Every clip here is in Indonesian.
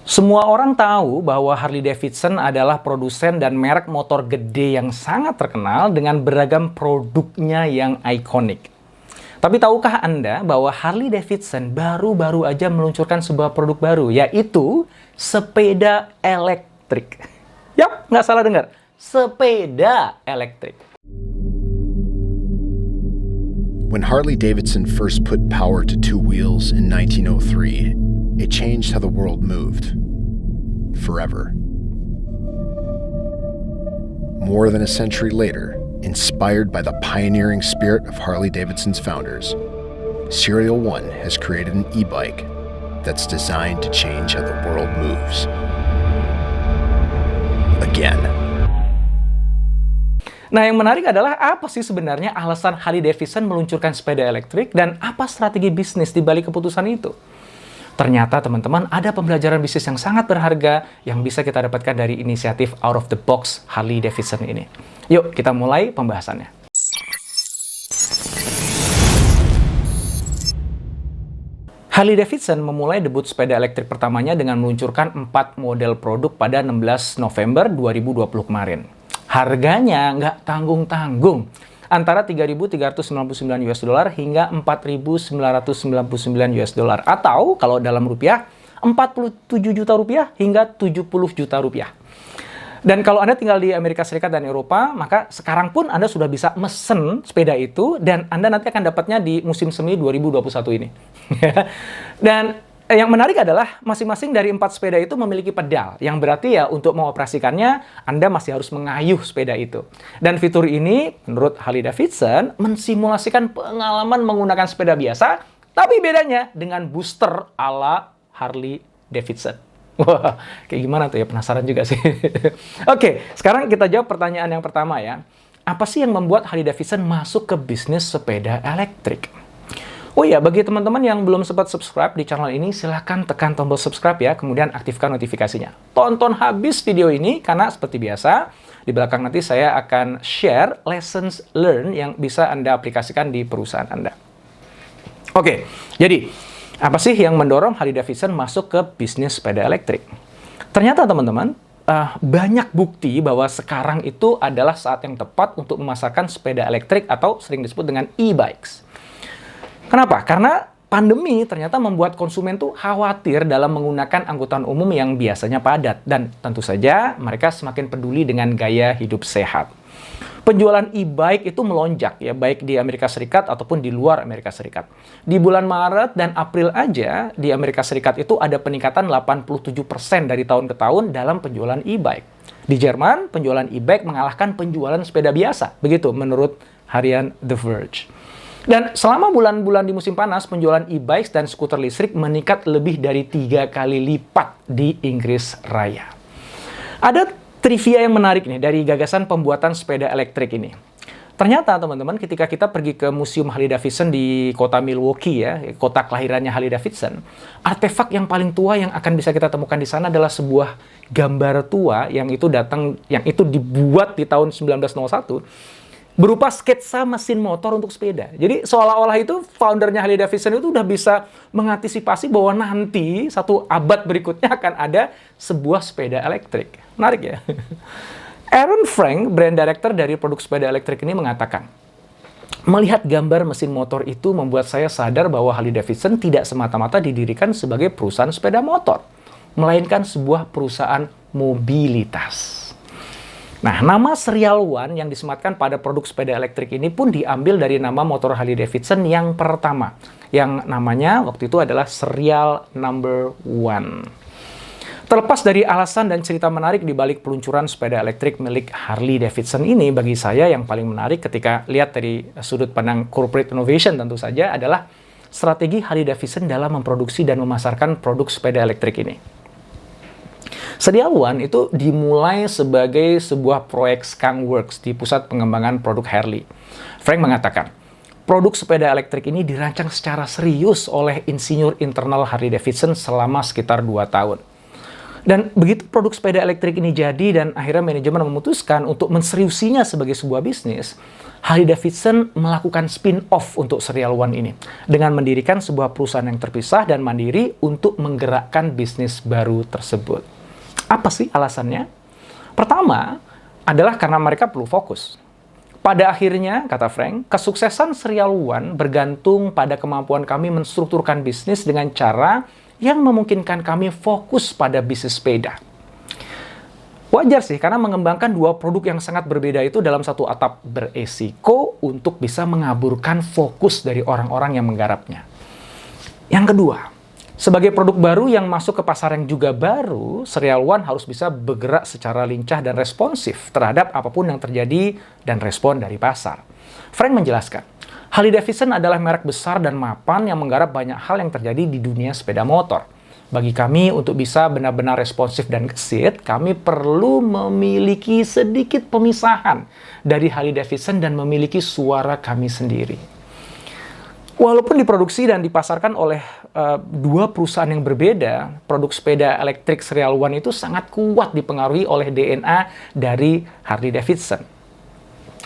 Semua orang tahu bahwa Harley-Davidson adalah produsen dan merek motor gede yang sangat terkenal dengan beragam produknya yang ikonik. Tapi tahukah Anda bahwa Harley-Davidson baru-baru aja meluncurkan sebuah produk baru, yaitu sepeda elektrik. Yap, nggak salah dengar. Sepeda elektrik. When Harley-Davidson first put power to two wheels in 1903, it changed how the world moved. Forever. More than a century later, inspired by the pioneering spirit of Harley-Davidson's founders, Serial One has created an e-bike that's designed to change how the world moves. Again. Nah, yang menarik adalah apa sih sebenarnya alasan Harley-Davidson meluncurkan sepeda elektrik dan apa strategi bisnis di balik keputusan itu? Ternyata, teman-teman, ada pembelajaran bisnis yang sangat berharga yang bisa kita dapatkan dari inisiatif out of the box Harley-Davidson ini. Yuk, kita mulai pembahasannya. Harley-Davidson memulai debut sepeda elektrik pertamanya dengan meluncurkan 4 model produk pada 16 November 2020 kemarin. Harganya nggak tanggung-tanggung, antara 3.399 US dollar hingga 4.999 US dollar, atau kalau dalam rupiah 47 juta rupiah hingga 70 juta rupiah. Dan kalau Anda tinggal di Amerika Serikat dan Eropa, maka sekarang pun Anda sudah bisa mesen sepeda itu dan Anda nanti akan dapatnya di musim semi 2021 ini. Dan yang menarik adalah masing-masing dari 4 sepeda itu memiliki pedal, yang berarti ya untuk mengoperasikannya Anda masih harus mengayuh sepeda itu. Dan fitur ini menurut Harley-Davidson mensimulasikan pengalaman menggunakan sepeda biasa, tapi bedanya dengan booster ala Harley-Davidson. Wah, kayak gimana tuh ya? Penasaran juga sih. Oke, sekarang kita jawab pertanyaan yang pertama ya. Apa sih yang membuat Harley-Davidson masuk ke bisnis sepeda elektrik? Oh iya, bagi teman-teman yang belum sempat subscribe di channel ini, silahkan tekan tombol subscribe ya, kemudian aktifkan notifikasinya. Tonton habis video ini, karena seperti biasa, di belakang nanti saya akan share lessons learned yang bisa Anda aplikasikan di perusahaan Anda. Oke, jadi apa sih yang mendorong Harley-Davidson masuk ke bisnis sepeda elektrik? Ternyata teman-teman, banyak bukti bahwa sekarang itu adalah saat yang tepat untuk memasarkan sepeda elektrik atau sering disebut dengan e-bikes. Kenapa? Karena pandemi ternyata membuat konsumen tuh khawatir dalam menggunakan angkutan umum yang biasanya padat. Dan tentu saja mereka semakin peduli dengan gaya hidup sehat. Penjualan e-bike itu melonjak ya, baik di Amerika Serikat ataupun di luar Amerika Serikat. Di bulan Maret dan April aja di Amerika Serikat itu ada peningkatan 87% dari tahun ke tahun dalam penjualan e-bike. Di Jerman, penjualan e-bike mengalahkan penjualan sepeda biasa. Begitu menurut harian The Verge. Dan selama bulan-bulan di musim panas, penjualan e-bikes dan skuter listrik meningkat lebih dari 3 kali lipat di Inggris Raya. Ada trivia yang menarik nih dari gagasan pembuatan sepeda elektrik ini. Ternyata teman-teman, ketika kita pergi ke Museum Harley-Davidson di kota Milwaukee ya, kota kelahirannya Harley-Davidson, artefak yang paling tua yang akan bisa kita temukan di sana adalah sebuah gambar tua yang itu dibuat di tahun 1901. Berupa sketsa mesin motor untuk sepeda. Jadi seolah-olah itu foundernya Harley-Davidson itu udah bisa mengantisipasi bahwa nanti satu abad berikutnya akan ada sebuah sepeda elektrik. Menarik ya? Aaron Frank, brand director dari produk sepeda elektrik ini mengatakan, melihat gambar mesin motor itu membuat saya sadar bahwa Harley-Davidson tidak semata-mata didirikan sebagai perusahaan sepeda motor, melainkan sebuah perusahaan mobilitas. Nah, nama Serial One yang disematkan pada produk sepeda elektrik ini pun diambil dari nama motor Harley-Davidson yang pertama, yang namanya waktu itu adalah Serial Number One. Terlepas dari alasan dan cerita menarik di balik peluncuran sepeda elektrik milik Harley-Davidson ini, bagi saya yang paling menarik ketika lihat dari sudut pandang corporate innovation tentu saja adalah strategi Harley-Davidson dalam memproduksi dan memasarkan produk sepeda elektrik ini. Serial One itu dimulai sebagai sebuah proyek Skunk Works di pusat pengembangan produk Harley. Frank mengatakan, produk sepeda elektrik ini dirancang secara serius oleh insinyur internal Harley-Davidson selama sekitar 2 tahun. Dan begitu produk sepeda elektrik ini jadi dan akhirnya manajemen memutuskan untuk menseriusinya sebagai sebuah bisnis, Harley-Davidson melakukan spin-off untuk Serial One ini dengan mendirikan sebuah perusahaan yang terpisah dan mandiri untuk menggerakkan bisnis baru tersebut. Apa sih alasannya? Pertama adalah karena mereka perlu fokus. Pada akhirnya, kata Frank, kesuksesan Serial One bergantung pada kemampuan kami menstrukturkan bisnis dengan cara yang memungkinkan kami fokus pada bisnis sepeda. Wajar sih, karena mengembangkan dua produk yang sangat berbeda itu dalam satu atap beresiko untuk bisa mengaburkan fokus dari orang-orang yang menggarapnya. Yang kedua, sebagai produk baru yang masuk ke pasar yang juga baru, Serial One harus bisa bergerak secara lincah dan responsif terhadap apapun yang terjadi dan respon dari pasar. Frank menjelaskan, Harley-Davidson adalah merek besar dan mapan yang menggarap banyak hal yang terjadi di dunia sepeda motor. Bagi kami, untuk bisa benar-benar responsif dan gesit, kami perlu memiliki sedikit pemisahan dari Harley-Davidson dan memiliki suara kami sendiri. Walaupun diproduksi dan dipasarkan oleh dua perusahaan yang berbeda, produk sepeda elektrik Serial One itu sangat kuat dipengaruhi oleh DNA dari Harley-Davidson.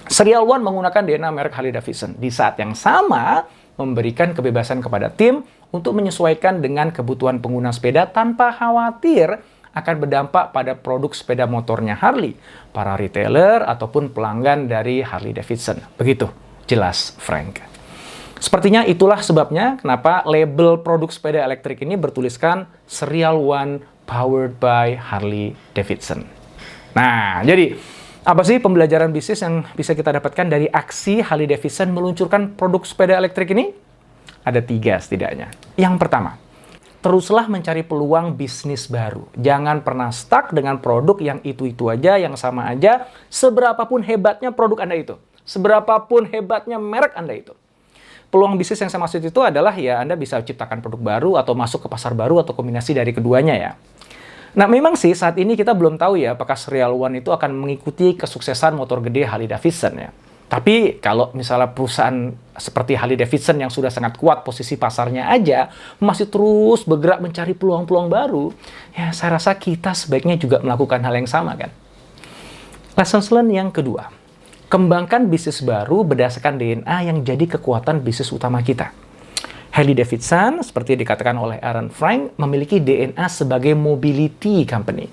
Serial One menggunakan DNA merek Harley-Davidson. Di saat yang sama, memberikan kebebasan kepada tim untuk menyesuaikan dengan kebutuhan pengguna sepeda tanpa khawatir akan berdampak pada produk sepeda motornya Harley, para retailer, ataupun pelanggan dari Harley-Davidson. Begitu jelas Frank. Sepertinya itulah sebabnya kenapa label produk sepeda elektrik ini bertuliskan Serial One Powered by Harley-Davidson. Nah, jadi apa sih pembelajaran bisnis yang bisa kita dapatkan dari aksi Harley-Davidson meluncurkan produk sepeda elektrik ini? Ada 3 setidaknya. Yang pertama, teruslah mencari peluang bisnis baru. Jangan pernah stuck dengan produk yang itu-itu aja, yang sama aja, seberapapun hebatnya produk Anda itu. Seberapapun hebatnya merek Anda itu. Peluang bisnis yang saya maksud itu adalah ya Anda bisa ciptakan produk baru atau masuk ke pasar baru atau kombinasi dari keduanya ya. Nah, memang sih saat ini kita belum tahu ya apakah Serial One itu akan mengikuti kesuksesan motor gede Harley-Davidson ya. Tapi kalau misalnya perusahaan seperti Harley-Davidson yang sudah sangat kuat posisi pasarnya aja masih terus bergerak mencari peluang-peluang baru, ya saya rasa kita sebaiknya juga melakukan hal yang sama kan. Lessons learned yang kedua, kembangkan bisnis baru berdasarkan DNA yang jadi kekuatan bisnis utama kita. Harley-Davidson, seperti dikatakan oleh Aaron Frank, memiliki DNA sebagai mobility company.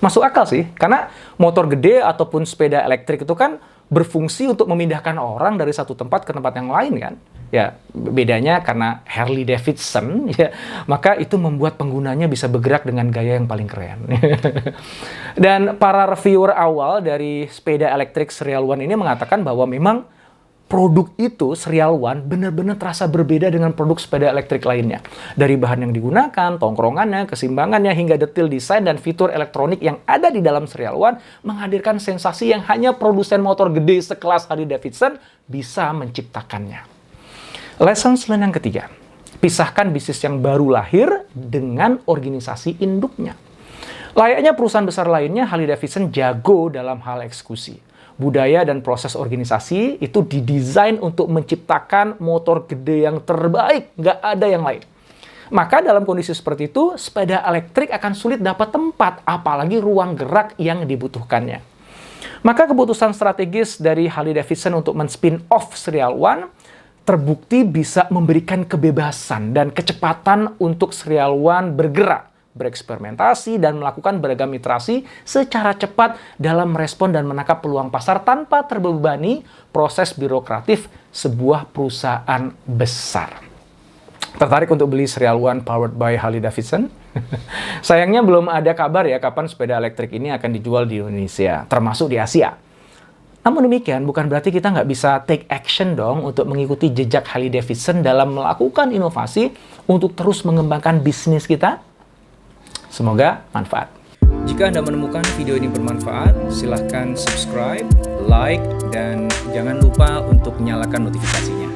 Masuk akal sih, karena motor gede ataupun sepeda elektrik itu kan berfungsi untuk memindahkan orang dari satu tempat ke tempat yang lain kan. Ya, bedanya karena Harley-Davidson, ya, maka itu membuat penggunanya bisa bergerak dengan gaya yang paling keren. Dan para reviewer awal dari sepeda elektrik Serial One ini mengatakan bahwa memang produk itu, Serial One, benar-benar terasa berbeda dengan produk sepeda elektrik lainnya. Dari bahan yang digunakan, tongkrongannya, keseimbangannya, hingga detail desain dan fitur elektronik yang ada di dalam Serial One menghadirkan sensasi yang hanya produsen motor gede sekelas Harley-Davidson bisa menciptakannya. Lessons learned yang ketiga, pisahkan bisnis yang baru lahir dengan organisasi induknya. Layaknya perusahaan besar lainnya, Harley-Davidson jago dalam hal eksekusi. Budaya dan proses organisasi itu didesain untuk menciptakan motor gede yang terbaik, nggak ada yang lain. Maka dalam kondisi seperti itu, sepeda elektrik akan sulit dapat tempat, apalagi ruang gerak yang dibutuhkannya. Maka keputusan strategis dari Harley-Davidson untuk men-spin off Serial One terbukti bisa memberikan kebebasan dan kecepatan untuk Serial One bergerak, bereksperimentasi, dan melakukan beragam iterasi secara cepat dalam merespon dan menangkap peluang pasar tanpa terbebani proses birokratif sebuah perusahaan besar. Tertarik untuk beli Serial One powered by Harley-Davidson? Sayangnya belum ada kabar ya kapan sepeda elektrik ini akan dijual di Indonesia, termasuk di Asia. Namun demikian, bukan berarti kita nggak bisa take action dong untuk mengikuti jejak Harley-Davidson dalam melakukan inovasi untuk terus mengembangkan bisnis kita. Semoga manfaat. Jika Anda menemukan video ini bermanfaat, silahkan subscribe, like, dan jangan lupa untuk nyalakan notifikasinya.